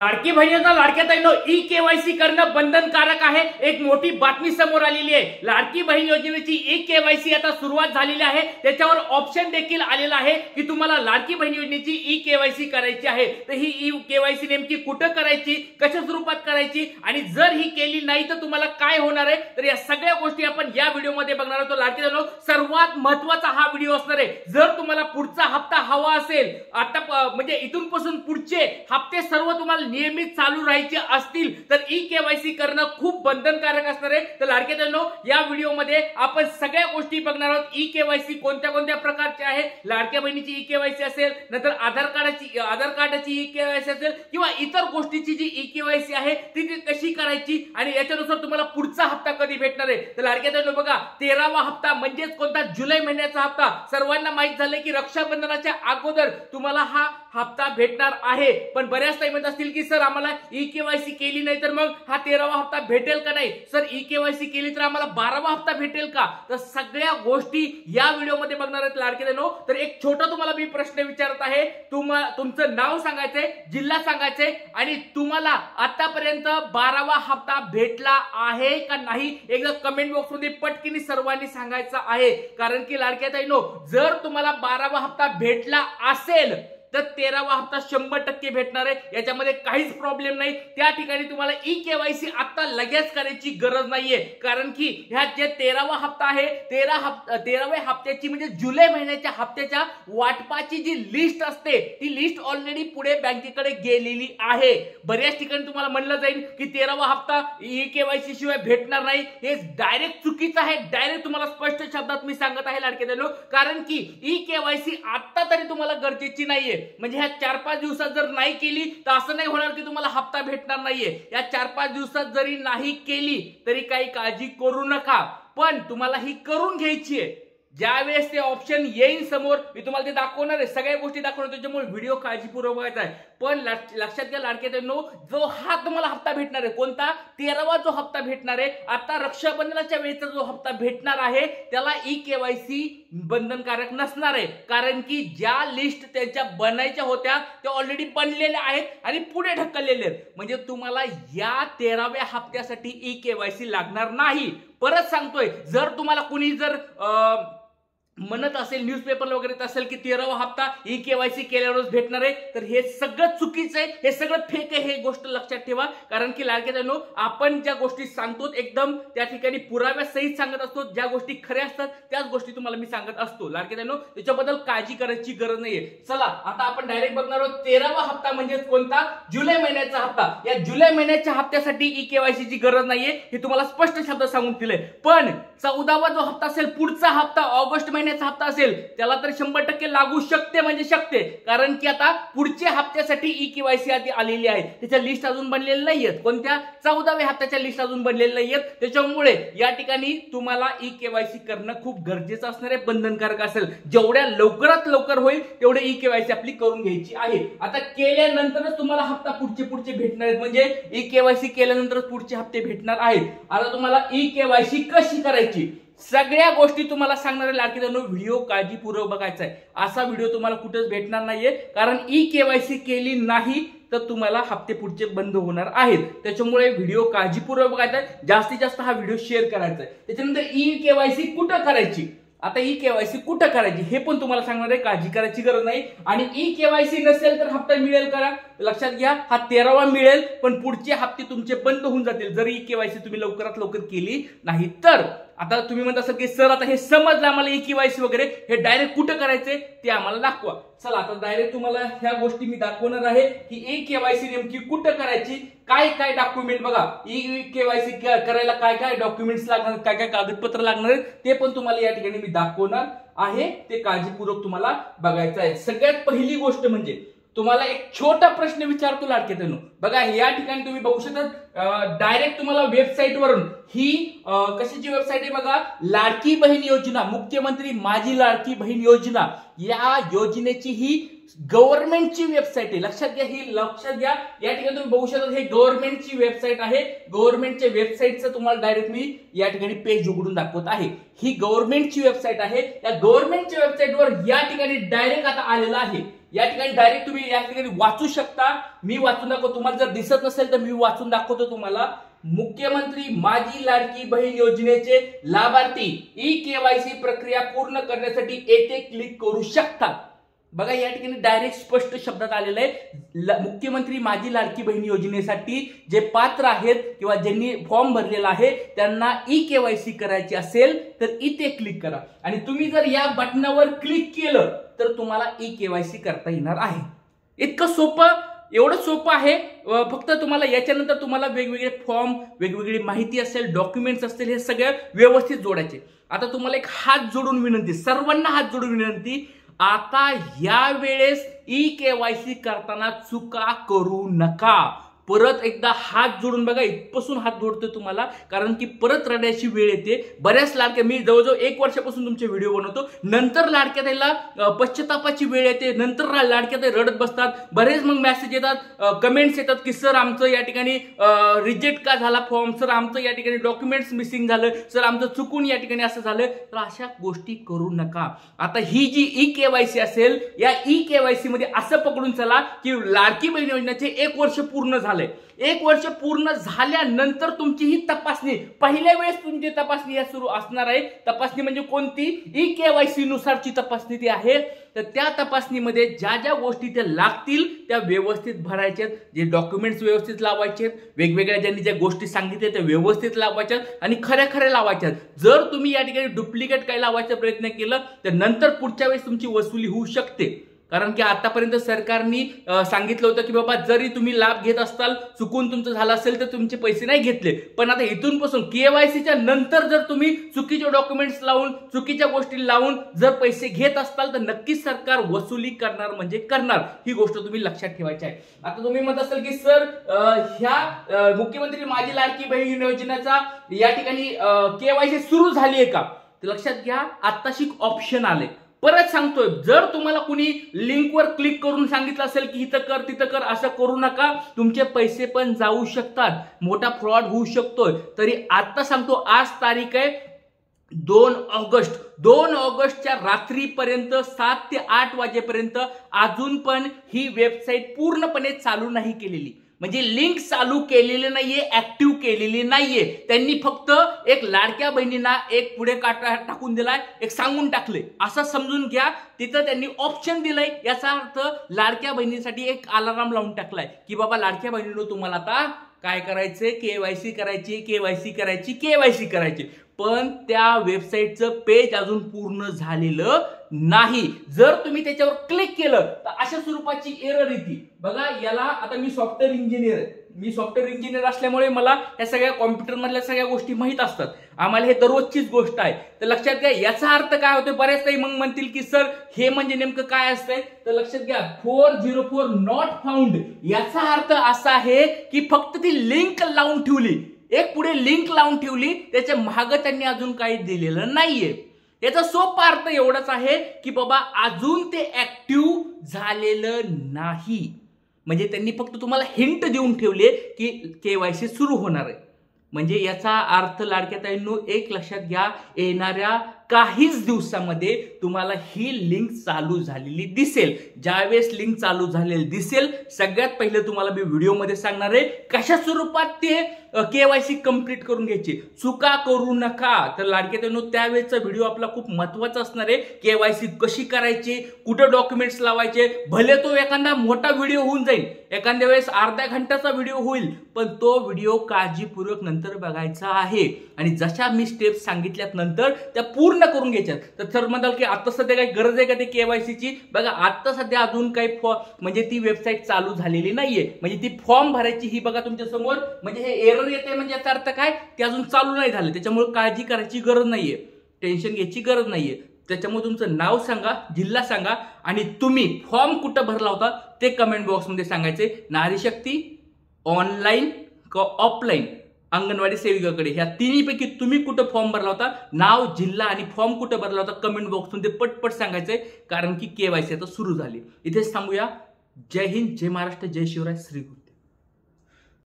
लाडकी बहिणींना लाडक्या ताईंनो e KYC करणं बंधनकारक आहे। एक मोठी बातमी समोर आलेली आहे। लाडकी बहीण योजनेची ई केवायसी आता सुरुवात झालेली आहे। त्याच्यावर ऑप्शन देखील आलेला आहे की तुम्हाला लाडकी बहीण योजनेची ई केवायसी करायची आहे। तर ही ई केवायसी नेमकी कुठं करायची, कशा स्वरूपात करायची आणि जर ही केली नाही तर तुम्हाला काय होणार आहे, तर या सगळ्या गोष्टी आपण या व्हिडिओमध्ये बघणार आहोत। लाडकी ताईंनो सर्वात महत्त्वाचा हा व्हिडिओ असणार आहे। जर तुम्हाला पुढचा हप्ता हवा असेल, आता म्हणजे इथून पासून पुढचे हप्ते सर्व तुम्हाला नियमित चालू राहायचे असतील तर ई केवायसी करणं खूप बंधनकारक असणार आहे। तर लाडक्या ताईंनो या व्हिडिओमध्ये आपण सगळ्या गोष्टी बघणार आहोत। ई केवायसी कोणत्या कोणत्या प्रकारची आहे, लाडक्या बहिणीची ई केवायसी असेल, नंतर आधार कार्डाची ई केवायसी असेल किंवा इतर गोष्टीची जी ई केवायसी आहे ती कशी करायची आणि याच्यानुसार तुम्हाला पुढचा हप्ता कधी भेटणार आहे। तर लाडक्या ताईंनो बघा 13वा हप्ता म्हणजेच कोणता, जुलै महिन्याचा हप्ता। सर्वांना माहित झाले की रक्षाबंधनाच्या अगोदर तुम्हाला हा हप्ता भेटणार आहे। पण बऱ्याच ताई म्हणत असतील की सर आम्हाला ई केवायसी केली नाही तर मग हा 13वा हप्ता भेटेल का नाही, सर ई केवायसी केली तर आम्हाला 12वा हप्ता भेटेल का, तर सगळ्या गोष्टी या व्हिडिओमध्ये बघणार आहेत लाडके ताईंनो। तर एक छोटा तुम्हाला मी प्रश्न विचारत आहे, तुमचं नाव सांगायचंय, जिल्हा सांगायचंय आणि तुम्हाला आतापर्यंत 12वा हप्ता भेटला आहे का नाही एकदा कमेंट बॉक्स मध्ये पटकन सर्वांनी सांगायचं आहे। कारण की लाडक्या ताईंनो जर तुम्हाला 12वा हप्ता भेटला असेल तर 13वा हप्ता 100% भेटणार आहे, याच्यामध्ये काहीच प्रॉब्लेम नाही। त्या ठिकाणी तुम्हाला ई केवायसी आता लगेच करायची गरज नाहीये, कारण की ह्या जे 13वा हप्ता आहे 13व्या हप्त्याची म्हणजे जुलै महिन्याच्या हप्त्याच्या वाटपाची जी लिस्ट असते ती लिस्ट ऑलरेडी पुढे बँकेकडे गेलेली आहे। बऱ्याच ठिकाणी तुम्हाला म्हणलं जाईल की 13वा हप्ता ई केवायसी शिवाय भेटणार नाही, हे डायरेक्ट चुकीचं आहे। डायरेक्ट तुम्हाला स्पष्ट शब्दात मी सांगत आहे लाडके ताईंनो, कारण की ई केवायसी आता तरी तुम्हाला गरजेची नाहीये। म्हणजे ह्या 4-5 दिवसात जर नाही केली तर असं नाही होणार की तुम्हाला हप्ता भेटणार नाहीये। या 4-5 दिवसात जरी नाही केली तरी काही काळजी करू नका, पण तुम्हाला ही करून घ्यायची आहे। ज्यावेळेस ते ऑप्शन येईल समोर मी तुम्हाला ते दाखवणार आहे, सगळ्या गोष्टी दाखवणार, त्याच्यामुळे व्हिडिओ काळजीपूर्वक बघायचा आहे। पण लक्षात घ्या लाडके ताईंनो, जो हा तुम्हाला हप्ता भेटणार आहे कोणता, 13वा जो हप्ता भेटणार आहे, आता रक्षाबंधनाच्या वेळेचा जो हप्ता भेटणार आहे त्याला ई केवायसी बंधनकारक नसणार आहे, कारण की ज्या लिस्ट त्यांच्या बनायच्या होत्या त्या ऑलरेडी बनलेल्या आहेत आणि पुढे ढकललेल्या आहेत। म्हणजे तुम्हाला या 13व्या हप्त्यासाठी ई केवायसी लागणार नाही। परत सांगतोय, जर तुम्हाला कुणी जर म्हणत असेल, न्यूजपेपर वगैरे असेल की 13वा हप्ता ई केवायसी केल्यावरच भेटणार आहे, तर हे सगळं चुकीचं आहे, हे सगळं फेक आहे, हे गोष्ट लक्षात ठेवा। कारण की लाडके ताईंनो आपण ज्या गोष्टी सांगतो एकदम त्या ठिकाणी पुराव्या सहित सांगत असतो, ज्या गोष्टी खऱ्या असतात त्याच गोष्टी तुम्हाला मी सांगत असतो लाडके ताईंनो, त्याच्याबद्दल काळजी करायची गरज नाहीये। चला आता आपण डायरेक्ट बघणार आहोत 13वा हप्ता म्हणजे कोणता, जुलै महिन्याचा हप्ता। या जुलै महिन्याच्या हप्त्यासाठी ई केवायसी ची गरज नाहीये, हे तुम्हाला स्पष्ट शब्द सांगून दिले। पण 14वा जो हप्ता असेल, पुढचा हप्ता ऑगस्ट महिन्याचा हप्ता असेल, त्याला तर 100% लागू शकते म्हणजे शकते, कारण की आता पुढच्या हप्त्यासाठी ई केवायसी आधी आलेली आहे, त्याच्या लिस्ट अजून बनलेल्या नाहीयेत। कोणत्या, 14व्या हप्त्याच्या लिस्ट अजून बनलेल्या नाहीयेत। त्याच्यामुळे या ठिकाणी तुम्हाला ई केवायसी करणं खूप गरजेचं असणार आहे, बंधनकारक असेल। जेवढ्या लवकरात लवकर होईल तेवढे ई केवायसी आपली करून घ्यायची आहे। आता केल्यानंतरच तुम्हाला हप्ता पुढचे भेटणार आहेत, म्हणजे ई केवायसी केल्यानंतरच पुढचे हप्ते भेटणार आहेत। आता तुम्हाला ई केवायसी कशी करायची सगळ्या गोष्टी तुम्हाला सांगणार आहे लाडकी ताईंनो, व्हिडिओ काळजीपूर्वक बघायचा आहे। असा व्हिडिओ तुम्हाला कुठेच भेटणार नाहीये, कारण ई केवायसी केली नाही तर तुम्हाला हप्ते पुढचे बंद होणार आहेत। त्याच्यामुळे व्हिडिओ काळजीपूर्वक बघायचा आहे, जास्तीत जास्त हा व्हिडिओ शेअर करायचा आहे। त्याच्यानंतर ई केवायसी कुठं करायची, आता ई केवायसी कुठं करायची हे पण तुम्हाला सांगणार आहे, काळजी करायची गरज नाही। आणि ई केवायसी नसेल तर हप्ता मिळेल का, लक्षात घ्या हा 13वा मिळेल, पण पुढचे हप्ते तुमचे बंद होऊन जातील जर ई केवायसी तुम्ही लवकरात लवकर केली नाही तर। आता तुम्ही म्हणत असाल की सर आता हे समजलं आम्हाला ई केवायसी वगैरे, हे डायरेक्ट कुठं करायचे ते आम्हाला दाखवा। चला आता डायरेक्ट तुम्हाला ह्या गोष्टी मी दाखवणार आहे की ई केवायसी नेमकी कुठं करायची, काय काय डॉक्युमेंट, बघा ई केवायसी करायला काय काय डॉक्युमेंट्स लागणार, काय काय कागदपत्र लागणार आहेत ते पण तुम्हाला या ठिकाणी मी दाखवणार आहे, ते काळजीपूर्वक तुम्हाला बघायचं आहे। सगळ्यात पहिली गोष्ट म्हणजे तुम्हाला एक छोटा प्रश्न विचारतो लाडके ताईंनो, बघा या ठिकाणी तुम्ही बघू शकता डायरेक्ट तुम्हाला वेबसाईट वरून, ही कशाची वेबसाईट आहे बघा, लाडकी बहीण योजना, मुख्यमंत्री माझी लाडकी बहीण योजना, या योजनेची ही गव्हर्नमेंटची वेबसाईट आहे। लक्षात घ्या, ही लक्षात घ्या, या ठिकाणी तुम्ही बघू शकता हे गव्हर्नमेंटची वेबसाईट आहे। गव्हर्नमेंटच्या वेबसाईटचं तुम्हाला डायरेक्ट मी या ठिकाणी पेज उघडून दाखवत आहे। ही गव्हर्नमेंटची वेबसाईट आहे, या गव्हर्नमेंटच्या वेबसाईटवर या ठिकाणी डायरेक्ट आता आलेला आहे या ठिकाणी डायरेक्ट तुम्ही या ठिकाणी वाचू शकता. मी वाचून दाखवतो, तुम्हाला जर दिसत नसेल तर मी वाचून दाखवतो तुम्हाला. मुख्यमंत्री माझी लाडकी बहीण योजनेचे लाभार्थी ई-केवायसी प्रक्रिया पूर्ण करण्यासाठी येथे क्लिक करू शकतात. बघा या ठिकाणी डायरेक्ट स्पष्ट शब्दात आलेलं आहे, मुख्यमंत्री माझी लाडकी बहीण योजनेसाठी जे पात्र आहेत किंवा ज्यांनी फॉर्म भरलेला आहे त्यांना ई-केवायसी करायची असेल तर इथे क्लिक करा. आणि तुम्ही जर या बटनावर क्लिक केलं तर तुम्हाला ई-केवायसी करता येणार आहे. इतकं सोपं, एवढं सोपं आहे. फक्त तुम्हाला याच्यानंतर तुम्हाला वेगवेगळे फॉर्म, वेगवेगळी माहिती असेल, डॉक्युमेंट्स असतील, हे सगळं व्यवस्थित जोडायचे. आता तुम्हाला एक हात जोडून विनंती, सर्वांना हात जोडून विनंती, आता या वेळेस ई-केवायसी करताना चुका करू नका. परत एकदा हात जोडून बघा, इथपासून हात जोडतोय तुम्हाला, कारण की परत रडायची वेळ येते. बऱ्याच लाडक्या, मी जवळजवळ 1 वर्षापासून तुमचे व्हिडिओ बनवतो, नंतर लाडक्या ताईला पश्चातापाची वेळ येते, नंतर लाडक्या ताई रडत बसतात. बरेच मग मेसेज येतात, कमेंट्स येतात की सर आमचं या ठिकाणी रिजेक्ट का झाला फॉर्म, सर आमचं या ठिकाणी डॉक्युमेंट्स मिसिंग झालं, सर आमचं चुकून या ठिकाणी असं झालं. तर अशा गोष्टी करू नका. आता ही जी ई-केवायसी असेल, या ई-केवायसी मध्ये असं पकडून चला की लाडकी बहीण योजनेचे 1 वर्ष पूर्ण झाले. 1 वर्ष पूर्ण झाल्यानंतर तुमची ही तपासणी, पहिल्या वेळेस तुमची तपासणी या सुरू असणार आहे. तपासणी म्हणजे कोणती? ई-केवायसी नुसारची तपासणी ती आहे. तर त्या तपासणीमध्ये ज्या ज्या गोष्टी त्या लागतील त्या व्यवस्थित भरायच्यात, जे डॉक्युमेंट्स व्यवस्थित लावायचे, वेगवेगळ्या ज्यांनी ज्या गोष्टी सांगितल्या त्या व्यवस्थित लावायच्यात आणि खऱ्या लावायच्यात. जर तुम्ही या ठिकाणी डुप्लिकेट काही लावायचा प्रयत्न केला तर नंतर पुढच्या वेळेस तुमची वसुली होऊ शकते. कारण की आतापर्यंत सरकारने सांगितलं होतं की बाबा जरी तुम्ही लाभ घेत असताल, चुकून तुमचं झालं असेल तर तुमचे पैसे नाही घेतले. पण आता इथून पासून केवायसीच्या नंतर जर तुम्ही चुकीचे डॉक्युमेंट्स लावून, चुकीच्या गोष्टी लावून जर पैसे घेत असताल तर नक्कीच सरकार वसुली करणार म्हणजे करणार. ही गोष्ट तुम्ही लक्षात ठेवायची आहे. आता तुम्ही म्हणत असाल की सर ह्या मुख्यमंत्री माझी लाडकी बहीण योजनेचा या ठिकाणी केवायसी सुरू झाली आहे का? तर लक्षात घ्या, आत्ताशी ऑप्शन आले. परत सांगतोय, जर तुम्हाला कुणी लिंकवर क्लिक करून सांगितलं असेल की इथं कर तिथं कर, असं करू नका. तुमचे पैसे पण जाऊ शकतात, मोठा फ्रॉड होऊ शकतोय. तरी आता सांगतो, आज तारीख आहे 2 ऑगस्ट. 2 ऑगस्टच्या रात्रीपर्यंत 7 ते 8 वाजेपर्यंत अजून पण ही वेबसाईट पूर्णपणे चालू नाही केलेली. म्हणजे लिंक चालू केलेली नाहीये, ऍक्टिव्ह केलेली नाहीये. त्यांनी फक्त एक लाडक्या बहिणींना एक पुढे टाकून दिलाय, एक सांगून टाकले असं समजून घ्या. तिथं त्यांनी ऑप्शन दिलंय, याचा अर्थ लाडक्या बहिणीसाठी एक अलार्म लावून टाकलाय की बाबा लाडक्या बहिणीनं तुम्हाला आता काय करायचंय, केवायसी करायची, केवायसी करायची, केवायसी करायची. पण त्या वेबसाईटचं पेज अजून पूर्ण झालेलं नाही. जर तुम्ही त्याच्यावर क्लिक केलं तर अशा स्वरूपाची एरर येते. बघा, याला आता मी सॉफ्टवेअर इंजिनियर आहे. मी सॉफ्टवेअर इंजिनियर असल्यामुळे मला या सगळ्या कॉम्प्युटर मधल्या सगळ्या गोष्टी माहित असतात. आम्हाला हे दररोजचीच गोष्ट आहे. तर लक्षात घ्या, याचा अर्थ काय होतोय. बरेच काही मग म्हणतील की सर हे म्हणजे नेमकं काय असतंय. तर लक्षात घ्या, 404 नॉट फाउंड याचा अर्थ असा आहे की फक्त ती लिंक लावून ठेवली, एक पुढे लिंक लावून ठेवली, त्याच्या मागे त्यांनी अजून काही दिलेलं नाहीये. याचा सोपा अर्थ एवढाच आहे की बाबा अजून ते ऍक्टिव्ह झालेलं नाही. म्हणजे त्यांनी फक्त तुम्हाला हिंट देऊन ठेवले की केवायसी सुरू होणार आहे. म्हणजे याचा अर्थ लाडक्या ताईंनो एक लक्षात घ्या, येणाऱ्या काहीच दिवसामध्ये तुम्हाला ही लिंक चालू झालेली दिसेल. ज्यावेळेस लिंक चालू झालेली दिसेल, सगळ्यात पहिले तुम्हाला मी व्हिडिओमध्ये सांगणार आहे कशा स्वरूपात ते केवायसी कंप्लीट करून घ्यायची. चुका करू नका. तर लाडक्या ताईंनो त्यावेळेचा व्हिडिओ आपला खूप महत्वाचा असणार आहे. केवायसी कशी करायची, कुठे डॉक्युमेंट्स लावायचे. भले तो एखादा मोठा व्हिडिओ होऊन जाईल, एखाद्या वेळेस अर्ध्या घंट्याचा व्हिडिओ होईल, पण तो व्हिडिओ काळजीपूर्वक नंतर बघायचा आहे. आणि जशा मी स्टेप्स सांगितल्यात नंतर त्या पूर्ण करून घ्यायच्यात. तर म्हणाल की आता सध्या काही गरज आहे का ते केवायसीची? बघा, आता सध्या अजून काही म्हणजे ती वेबसाईट चालू झालेली नाहीये. म्हणजे ती फॉर्म भरायची ही बघा तुमच्या समोर, म्हणजे हे एरर येते. म्हणजे याचा अर्थ काय, ते अजून चालू नाही झालं. त्याच्यामुळे काळजी करायची गरज नाहीये, टेन्शन घ्यायची गरज नाहीये. त्याच्यामुळे तुमचं नाव सांगा, जिल्हा सांगा आणि तुम्ही फॉर्म कुठं भरला होता ते कमेंट बॉक्समध्ये सांगायचे. नारी शक्ती, ऑनलाईन का ऑफलाईन, अंगणवाडी सेविकाकडे, ह्या तिन्हीपैकी तुम्ही कुठं फॉर्म भरला होता, नाव, जिल्हा आणि फॉर्म कुठं भरला होता कमेंट बॉक्समध्ये पटपट सांगायचंय. कारण की केवायसी आता सुरू झाली. इथेच थांबूया. जय हिंद, जय महाराष्ट्र, जय शिवराय, श्री गुरु.